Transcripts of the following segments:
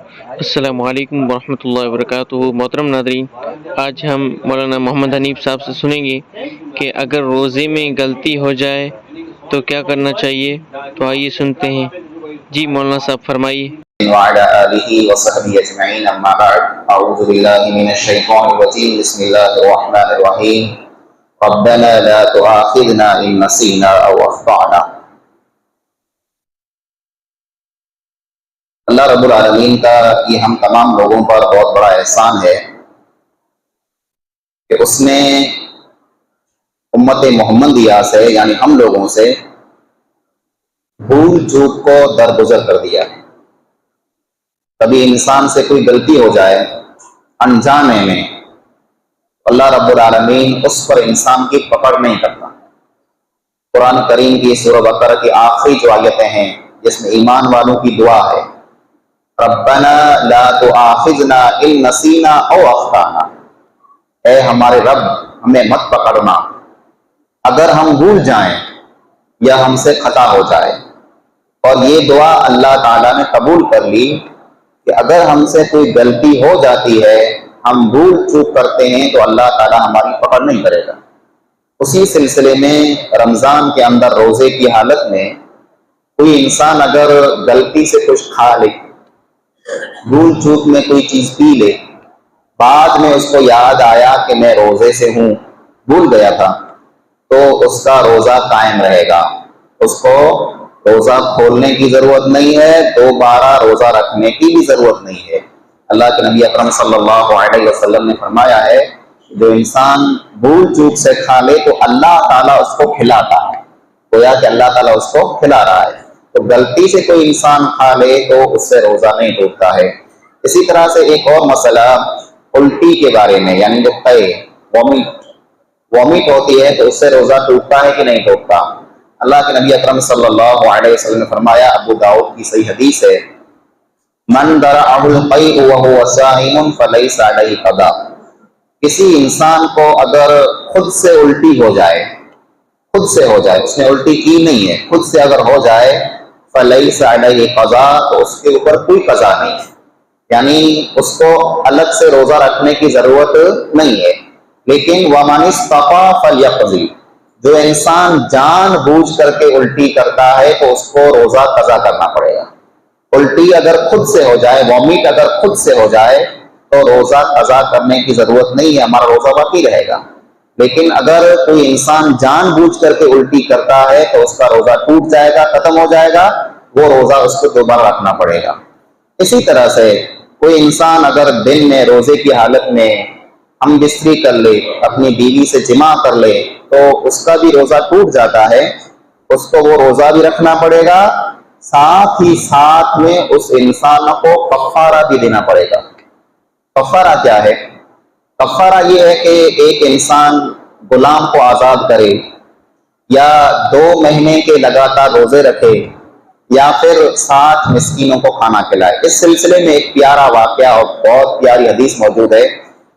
السلام علیکم ورحمۃ اللہ وبرکاتہ۔ محترم ناظرین، آج ہم مولانا محمد حنیف صاحب سے سنیں گے کہ اگر روزے میں غلطی ہو جائے تو کیا کرنا چاہیے۔ تو آئیے سنتے ہیں۔ جی مولانا صاحب فرمائیے۔ وعلى آله وصحبه أجمعين أما بعد أعوذ بالله من الشيطان الرجيم بسم الله الرحمن الرحيم ربنا لا تؤاخذنا إن نسينا أو أخطأنا۔ اللہ رب العالمین کا یہ ہم تمام لوگوں پر بہت بڑا احسان ہے کہ اس نے امت محمدیہ سے یعنی ہم لوگوں سے بھول چوک کو درگزر کر دیا ہے۔ کبھی انسان سے کوئی غلطی ہو جائے انجانے میں، اللہ رب العالمین اس پر انسان کی پکڑ نہیں کرتا۔ قرآن کریم کی سورہ بقرہ کی آخری جو آیتیں ہیں جس میں ایمان والوں کی دعا ہے، ربنا لا تؤاخذنا ان نسینا او اخطانا، اے ہمارے رب ہمیں مت پکڑنا اگر ہم بھول جائیں یا ہم سے خطا ہو جائے۔ اور یہ دعا اللہ تعالیٰ نے قبول کر لی کہ اگر ہم سے کوئی غلطی ہو جاتی ہے، ہم بھول چوک کرتے ہیں تو اللہ تعالیٰ ہماری پکڑ نہیں کرے گا۔ اسی سلسلے میں رمضان کے اندر روزے کی حالت میں کوئی انسان اگر غلطی سے کچھ کھا لے، بھول چوک میں کوئی چیز پی لے، بعد میں اس کو یاد آیا کہ میں روزے سے ہوں، بھول گیا تھا، تو اس کا روزہ قائم رہے گا۔ اس کو روزہ کھولنے کی ضرورت نہیں ہے، دوبارہ روزہ رکھنے کی بھی ضرورت نہیں ہے۔ اللہ کے نبی اکرم صلی اللہ علیہ وسلم نے فرمایا ہے جو انسان بھول چوک سے کھا لے تو اللہ تعالیٰ اس کو کھلاتا ہے، گویا کہ اللہ تعالیٰ اس کو کھلا رہا ہے۔ تو غلطی سے کوئی انسان کھا لے تو اس سے روزہ نہیں ٹوٹتا ہے۔ اسی طرح سے ایک اور مسئلہ الٹی کے بارے میں، یعنی جو وامٹ ہوتی ہے تو اس سے روزہ ٹوٹتا ہے کہ نہیں ٹوٹتا۔ اللہ کے نبی اکرم صلی اللہ علیہ وسلم نے فرمایا، ابو داؤد کی صحیح حدیث ہے، من درعہ القیء وہو صائم فلیس علیہ قضاء، کسی انسان کو اگر خود سے الٹی ہو جائے، خود سے ہو جائے، اس نے الٹی کی نہیں ہے، خود سے اگر ہو جائے، فلیس علیہ قضاء، تو اس کے اوپر کوئی قضا نہیں ہے، یعنی اس کو الگ سے روزہ رکھنے کی ضرورت نہیں ہے۔ لیکن ومن استطاع فلیقضی، جو انسان جان بوجھ کر کے الٹی کرتا ہے تو اس کو روزہ قضا کرنا پڑے گا۔ الٹی اگر خود سے ہو جائے، وامٹ اگر خود سے ہو جائے تو روزہ قضا کرنے کی ضرورت نہیں ہے، ہمارا روزہ باقی رہے گا۔ لیکن اگر کوئی انسان جان بوجھ کر کے الٹی کرتا ہے تو اس کا روزہ ٹوٹ جائے گا، ختم ہو جائے گا، وہ روزہ اس کو دوبارہ رکھنا پڑے گا۔ اسی طرح سے کوئی انسان اگر دن میں روزے کی حالت میں ہم بستری کر لے، اپنی بیوی سے جماع کر لے تو اس کا بھی روزہ ٹوٹ جاتا ہے، اس کو وہ روزہ بھی رکھنا پڑے گا، ساتھ ہی ساتھ میں اس انسان کو کفارہ بھی دینا پڑے گا۔ کفارہ کیا ہے؟ کفارہ یہ ہے کہ ایک انسان غلام کو آزاد کرے، یا 2 مہینے کے لگاتار روزے رکھے، یا پھر 60 مسکینوں کو کھانا کھلائے۔ اس سلسلے میں ایک پیارا واقعہ اور بہت پیاری حدیث موجود ہے۔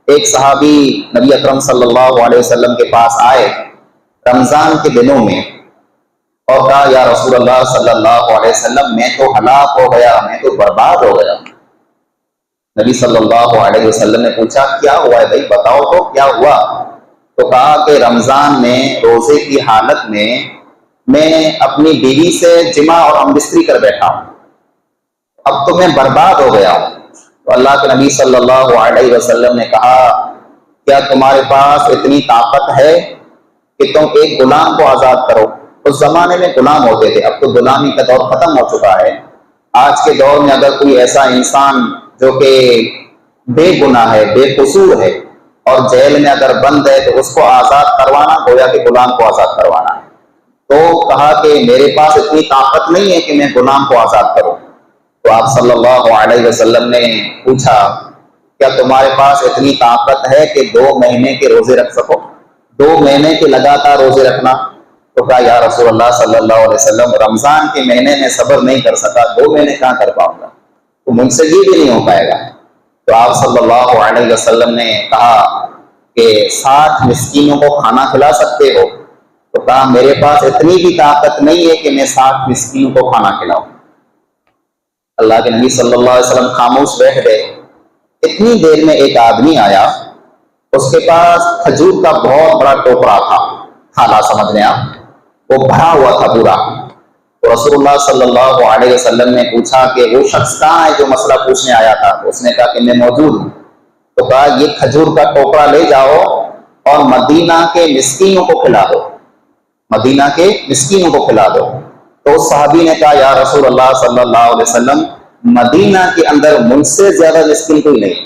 ایک صحابی نبی اکرم صلی اللہ علیہ وسلم کے پاس آئے رمضان کے دنوں میں اور کہا، یا رسول اللہ صلی اللہ علیہ وسلم میں تو ہلاک ہو گیا، میں تو برباد ہو گیا۔ نبی صلی اللہ علیہ وسلم نے پوچھا، کیا ہوا ہے بھائی، بتاؤ تو کیا ہوا؟ تو کہا کہ رمضان میں روزے کی حالت میں اپنی بیوی سے جماع اور ہم بستری کر بیٹھا ہوں، اب تو میں برباد ہو گیا ہوں۔ تو اللہ کے نبی صلی اللہ علیہ وسلم نے کہا، کیا تمہارے پاس اتنی طاقت ہے کہ تم ایک غلام کو آزاد کرو؟ اس زمانے میں غلام ہوتے تھے، اب تو غلامی کا دور ختم ہو چکا ہے۔ آج کے دور میں اگر کوئی ایسا انسان جو کہ بے گناہ ہے، بے قصور ہے، اور جیل میں اگر بند ہے تو اس کو آزاد کروانا گویا کہ غلام کو آزاد کروانا ہے۔ تو کہا کہ میرے پاس اتنی طاقت نہیں ہے کہ میں غلام کو آزاد کروں۔ تو آپ صلی اللہ علیہ وسلم نے پوچھا، کیا تمہارے پاس اتنی طاقت ہے کہ 2 مہینے کے روزے رکھ سکو؟ 2 مہینے کے لگاتار روزے رکھنا؟ تو کہا، یا رسول اللہ صلی اللہ علیہ وسلم رمضان کے مہینے میں صبر نہیں کر سکا، 2 مہینے کہاں کر پاؤں گا، تو مجھ سے یہ بھی نہیں ہو پائے گا۔ تو آپ صلی اللہ علیہ وسلم نے کہا کہ 60 مسکینوں کو کھانا کھلا سکتے ہو؟ تو کہا، میرے پاس اتنی بھی طاقت نہیں ہے کہ میں 60 مسکینوں کو کھانا کھلاؤں۔ اللہ کے نبی صلی اللہ علیہ وسلم خاموش بیٹھ گئے. اتنی دیر میں ایک آدمی آیا, اس کے پاس کھجور کا بہت بڑا ٹوکرا تھا, تھالا سمجھ لیں آپ, وہ بھرا ہوا تھا پورا. تو رسول اللہ صلی اللہ علیہ وسلم نے پوچھا کہ وہ شخص کہاں ہے جو مسئلہ پوچھنے آیا تھا؟ اس نے کہا کہ میں موجود ہوں. تو کہا یہ کھجور کا ٹوکرا لے جاؤ اور مدینہ کے مسکینوں کو کھلا دو, مدینہ کے مسکینوں کو کھلا دو. تو اس صحابی نے کہا یا رسول اللہ صلی اللہ علیہ وسلم, مدینہ کے اندر مجھ سے زیادہ مسکین کوئی نہیں,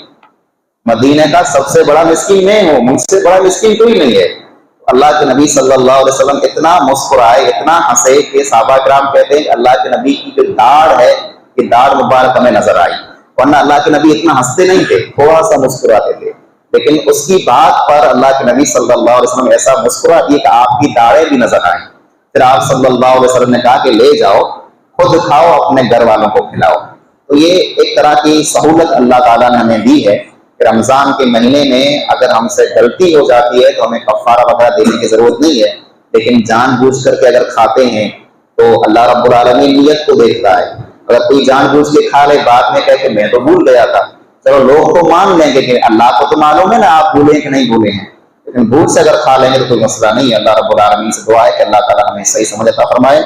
مدینہ کا سب سے بڑا مسکین میں ہوں, مجھ سے بڑا مسکین کوئی نہیں ہے. اللہ کے نبی صلی اللہ علیہ وسلم اتنا مسکرائے, اتنا ہنسے کہ صحابہ کرام کہتے ہیں کہ اللہ کے نبی کی جو داڑھ ہے یہ داڑھ مبارک ہمیں نظر آئی, ورنہ اللہ کے نبی اتنا ہنستے نہیں تھے, تھوڑا سا مسکراتے تھے. لیکن اس کی بات پر اللہ کے نبی صلی اللہ علیہ وسلم ایسا مسکرا دیا کہ آپ کی داڑھیں بھی نظر آئیں. پھر آپ صلی اللہ علیہ وسلم نے کہا کہ لے جاؤ, خود کھاؤ, اپنے گھر والوں کو کھلاؤ. تو یہ ایک طرح کی سہولت اللہ تعالیٰ نے ہمیں دی ہے کہ رمضان کے مہینے میں اگر ہم سے غلطی ہو جاتی ہے تو ہمیں کفارہ وغیرہ دینے کی ضرورت نہیں ہے, لیکن جان بوجھ کر کے اگر کھاتے ہیں تو اللہ رب العالمین نیت کو دیکھتا ہے. اگر کوئی جان بوجھ کے کھا لے, بعد میں کہے کہ میں تو بھول گیا تھا, چلو لوگ تو مان لیں گے کہ اللہ کو تو معلوم ہے نا آپ بھولیں کہ نہیں بھولے ہیں, لیکن بھول سے اگر کھا لیں گے تو کوئی مسئلہ نہیں ہے. اللہ رب العالمین سے دعا ہے کہ اللہ تعالیٰ ہمیں صحیح سمجھ عطا فرمائے.